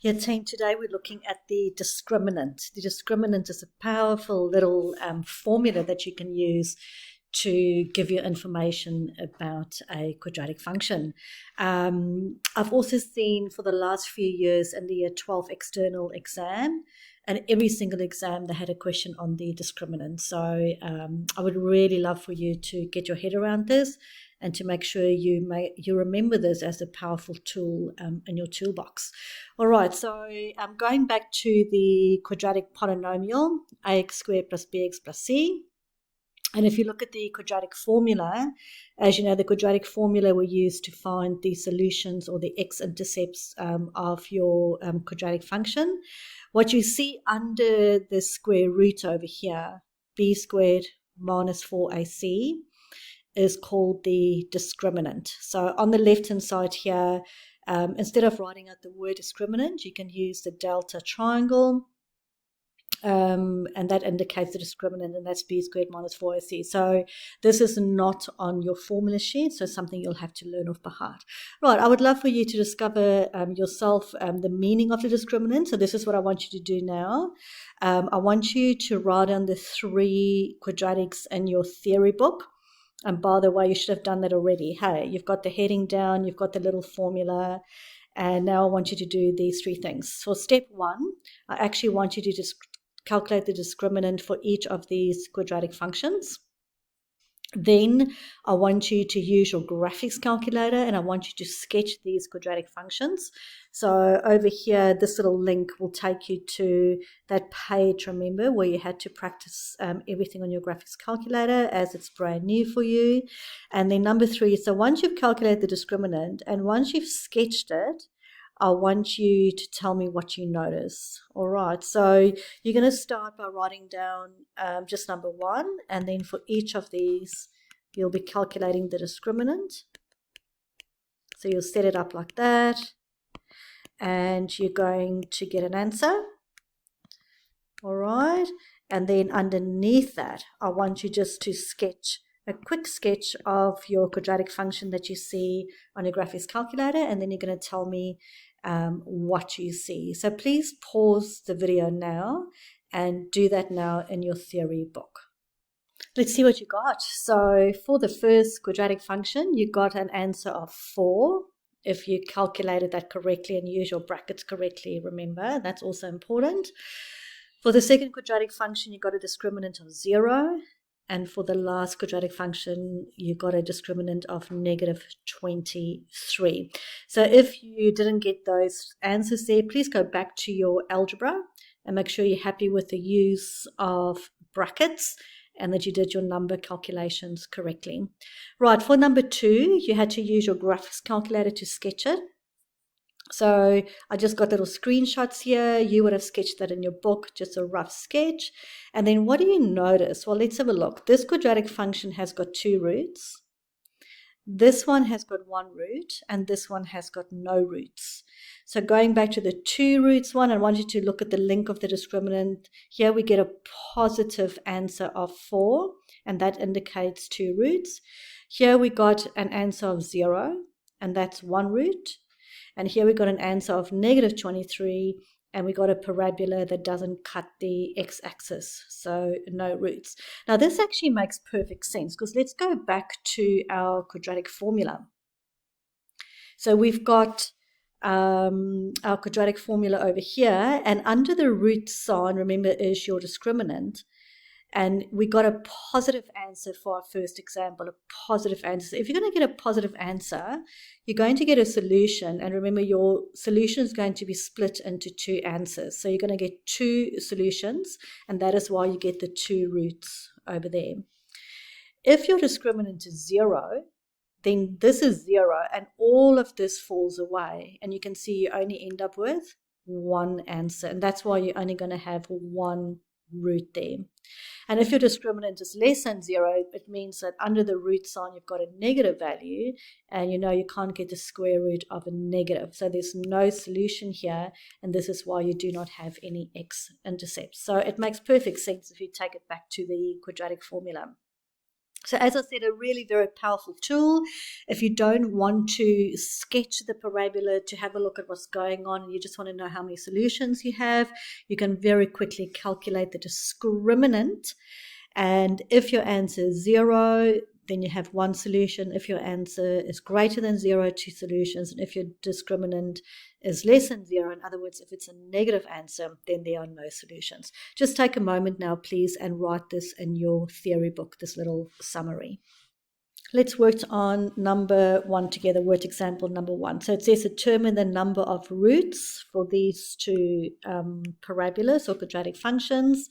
Yeah, team, today we're looking at the discriminant. The discriminant is a powerful little formula that you can use to give you information about a quadratic function. I've also seen for the last few years in the year 12 external exam, and every single exam they had a question on the discriminant. So I would really love for you to get your head around this and to make sure you remember this as a powerful tool in your toolbox. All right, so going back to the quadratic polynomial, ax squared plus bx plus c. And if you look at the quadratic formula, as you know, the quadratic formula we use to find the solutions or the x-intercepts of your quadratic function. What you see under the square root over here, b squared minus 4ac, is called the discriminant. So on the left-hand side here, instead of writing out the word discriminant, you can use the delta triangle, and that indicates the discriminant, and that's b squared minus 4ac. So this is not on your formula sheet, so something you'll have to learn off by heart. Right, I would love for you to discover yourself the meaning of the discriminant. So this is what I want you to do now. I want you to write down the 3 quadratics in your theory book. And by the way, you should have done that already. Hey, you've got the heading down, you've got the little formula, and now I want you to do these 3 things. For step 1, I actually want you to just calculate the discriminant for each of these quadratic functions. Then I want you to use your graphics calculator, and I want you to sketch these quadratic functions. So over here, this little link will take you to that page, remember, where you had to practice everything on your graphics calculator as it's brand new for you. And then number 3, so once you've calculated the discriminant and once you've sketched it, I want you to tell me what you notice. All right, so you're going to start by writing down just number 1, and then for each of these, you'll be calculating the discriminant. So you'll set it up like that, and you're going to get an answer. All right, and then underneath that, I want you just to sketch a quick sketch of your quadratic function that you see on your graphics calculator, and then you're going to tell me what you see. So please pause the video now and do that now in your theory book. Let's see what you got. So for the first quadratic function, you got an answer of 4. If you calculated that correctly and use your brackets correctly, remember, that's also important. For the second quadratic function, you got a discriminant of 0. And for the last quadratic function, you got a discriminant of negative 23. So if you didn't get those answers there, please go back to your algebra and make sure you're happy with the use of brackets and that you did your number calculations correctly. Right, for number 2, you had to use your graphics calculator to sketch it. So I just got little screenshots here. You would have sketched that in your book, just a rough sketch. And then what do you notice? Well, let's have a look. This quadratic function has got 2 roots. This one has got 1 root, and this one has got no roots. So going back to the 2 roots one, I want you to look at the link of the discriminant. Here we get a positive answer of 4, and that indicates 2 roots. Here we got an answer of 0, and that's 1 root. And here we got an answer of negative 23, and we got a parabola that doesn't cut the x-axis, so no roots. Now this actually makes perfect sense, because let's go back to our quadratic formula. So we've got our quadratic formula over here, and under the root sign, remember, is your discriminant. And we got a positive answer for our first example, a positive answer. So if you're going to get a positive answer, you're going to get a solution. And remember, your solution is going to be split into 2 answers. So you're going to get 2 solutions, and that is why you get the 2 roots over there. If your discriminant is 0, then this is 0, and all of this falls away. And you can see you only end up with 1 answer. And that's why you're only going to have 1 root there. And if your discriminant is less than 0, it means that under the root sign you've got a negative value, and you know you can't get the square root of a negative. So there's no solution here, and this is why you do not have any x-intercepts. So it makes perfect sense if you take it back to the quadratic formula. So as I said, a really very powerful tool. If you don't want to sketch the parabola to have a look at what's going on, and you just want to know how many solutions you have, you can very quickly calculate the discriminant. And if your answer is 0, then you have one solution. If your answer is greater than 0, 2 solutions. And if your discriminant is less than 0, in other words, if it's a negative answer, then there are no solutions. Just take a moment now, please, and write this in your theory book, this little summary. Let's work on number 1 together, word example number 1. So it says determine the number of roots for these two parabolas or quadratic functions.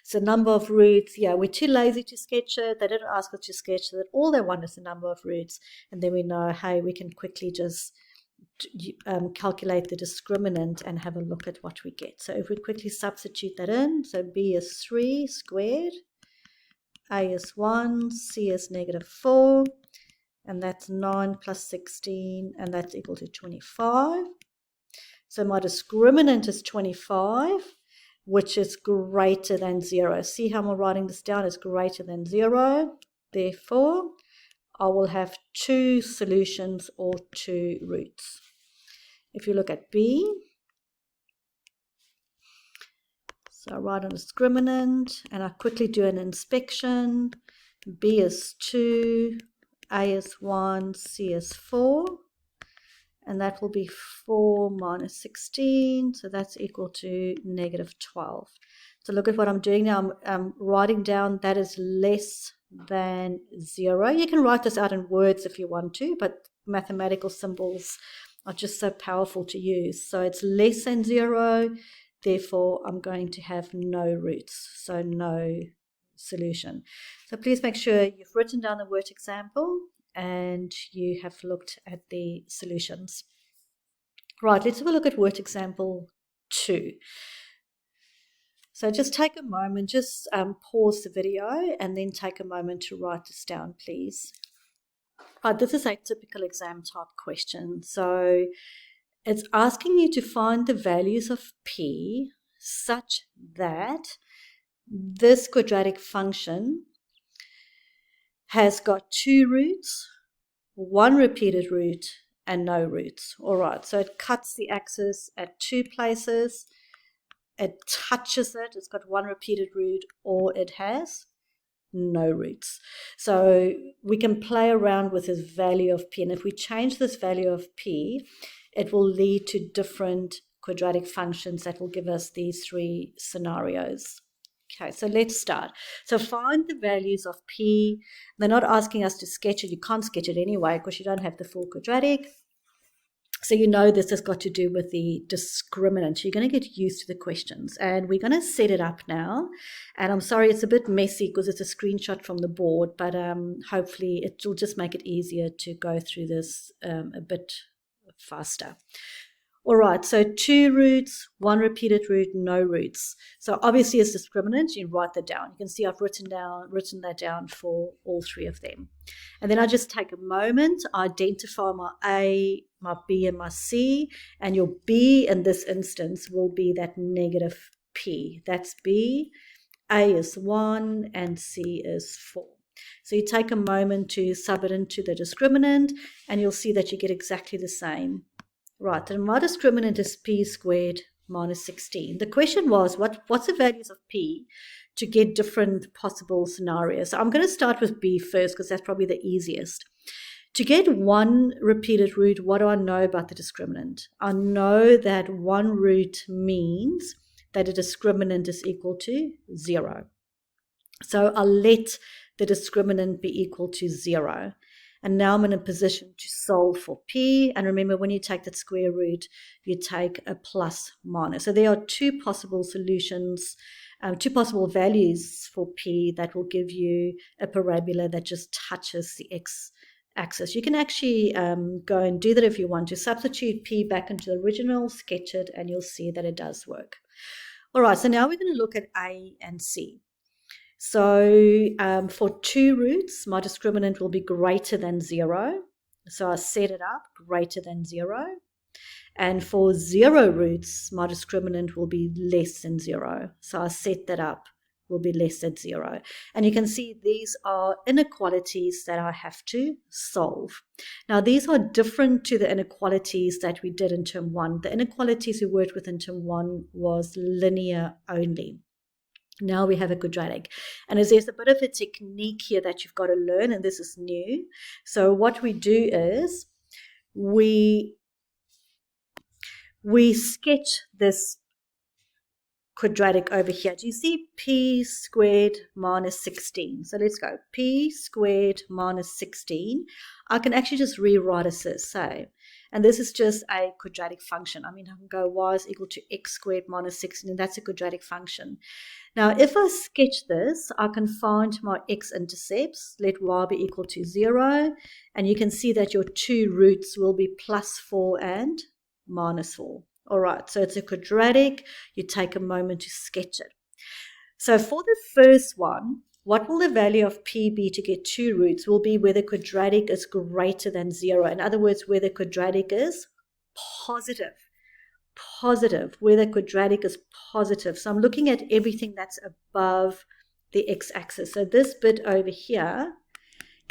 So number of roots, yeah, we're too lazy to sketch it. They didn't ask us to sketch it. All they want is the number of roots. And then we know, hey, we can quickly just calculate the discriminant and have a look at what we get. So if we quickly substitute that in, so b is 3 squared, a is 1, c is negative 4, and that's 9 plus 16, and that's equal to 25. So my discriminant is 25, which is greater than 0. See how I'm writing this down? It's greater than 0. Therefore, I will have 2 solutions or 2 roots. If you look at B, so I write a discriminant, and I quickly do an inspection. B is 2, A is 1, C is 4. And that will be 4 minus 16, so that's equal to negative 12. So look at what I'm doing now. I'm writing down that is less than 0. You can write this out in words if you want to, but mathematical symbols are just so powerful to use. So it's less than 0, therefore I'm going to have no roots, so no solution. So please make sure you've written down the word example and you have looked at the solutions. Right, let's have a look at word example 2. So just take a moment, just pause the video and then take a moment to write this down, please. Right, this is a typical exam type question. So it's asking you to find the values of p such that this quadratic function has got 2 roots, 1 repeated root, and no roots. All right, so it cuts the axis at 2 places, it touches it, it's got 1 repeated root, or it has no roots. So we can play around with this value of p, and if we change this value of p, it will lead to different quadratic functions that will give us these 3 scenarios. Okay, so let's start. So find the values of p. They're not asking us to sketch it. You can't sketch it anyway because you don't have the full quadratic. So you know this has got to do with the discriminant. You're going to get used to the questions. And we're going to set it up now. And I'm sorry it's a bit messy because it's a screenshot from the board, but hopefully it will just make it easier to go through this a bit faster. All right, so 2 roots, 1 repeated root, no roots. So obviously as discriminant, you write that down. You can see I've written that down for all 3 of them. And then I just take a moment, identify my A, my B, and my C. And your B in this instance will be that negative P. That's B, A is 1, and C is 4. So you take a moment to sub it into the discriminant, and you'll see that you get exactly the same. Right, and my discriminant is p squared minus 16. The question was, what's the values of p to get different possible scenarios? So I'm going to start with b first because that's probably the easiest. To get 1 repeated root, what do I know about the discriminant? I know that 1 root means that a discriminant is equal to 0. So I'll let the discriminant be equal to 0. And now I'm in a position to solve for p. And remember, when you take that square root, you take a plus minus. So there are 2 possible solutions, 2 possible values for p that will give you a parabola that just touches the x-axis. You can actually go and do that if you want to. Substitute p back into the original, sketch it, and you'll see that it does work. All right, so now we're going to look at A and C. So for 2 roots, my discriminant will be greater than 0. So I set it up greater than 0. And for 0 roots, my discriminant will be less than 0. So I set that up will be less than 0. And you can see these are inequalities that I have to solve. Now, these are different to the inequalities that we did in term 1. The inequalities we worked with in term 1 was linear only. Now we have a quadratic. And there's a bit of a technique here that you've got to learn, and this is new. So what we do is we sketch this quadratic over here. Do you see p squared minus 16? So let's go. P squared minus 16. I can actually just rewrite as this. So, and this is just a quadratic function. I mean, I can go y is equal to x squared minus 16, and that's a quadratic function. Now, if I sketch this, I can find my x-intercepts. Let y be equal to 0. And you can see that your two roots will be plus 4 and minus 4. All right, so it's a quadratic. You take a moment to sketch it. So for the first one, what will the value of p be to get two roots? Will be where the quadratic is greater than 0. In other words, where the quadratic is positive. Positive, where the quadratic is positive. So I'm looking at everything that's above the x-axis. So this bit over here,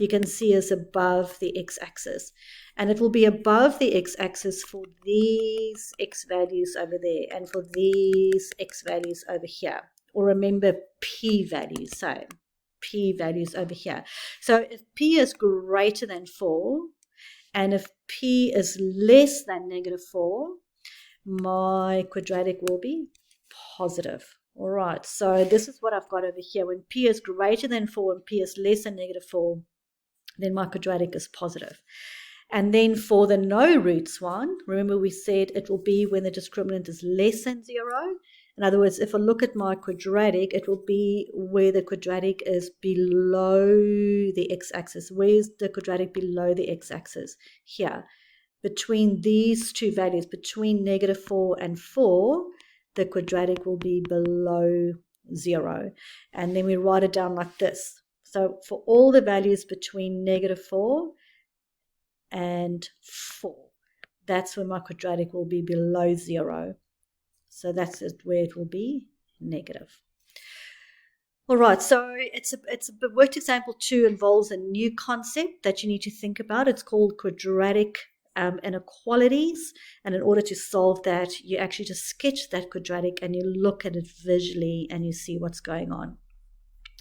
you can see is above the x-axis. And it will be above the x-axis for these x values over there and for these x values over here. Or remember p values, so p values over here. So if p is greater than 4 and if p is less than -4, my quadratic will be positive. All right, so this is what I've got over here. When p is greater than 4 and p is less than -4, then my quadratic is positive. And then for the no roots one, remember we said it will be when the discriminant is less than 0. In other words, if I look at my quadratic, it will be where the quadratic is below the x-axis. Where's the quadratic below the x-axis? Here. Between these two values, between -4 and 4, the quadratic will be below 0. And then we write it down like this. So for all the values between -4 and 4, that's when my quadratic will be below 0. So that's where it will be negative. All right, so it's a worked example 2 involves a new concept that you need to think about. It's called quadratic inequalities, and in order to solve that, you actually just sketch that quadratic and you look at it visually and you see what's going on.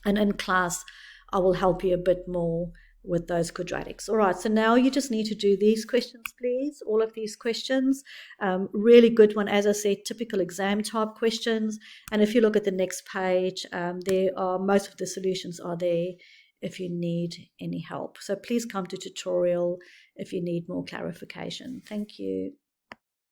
And in class, I will help you a bit more with those quadratics. All right, so now you just need to do these questions, please, all of these questions. Really good one, as I said, typical exam type questions. And if you look at the next page, there are most of the solutions are there if you need any help. So please come to tutorial if you need more clarification. Thank you.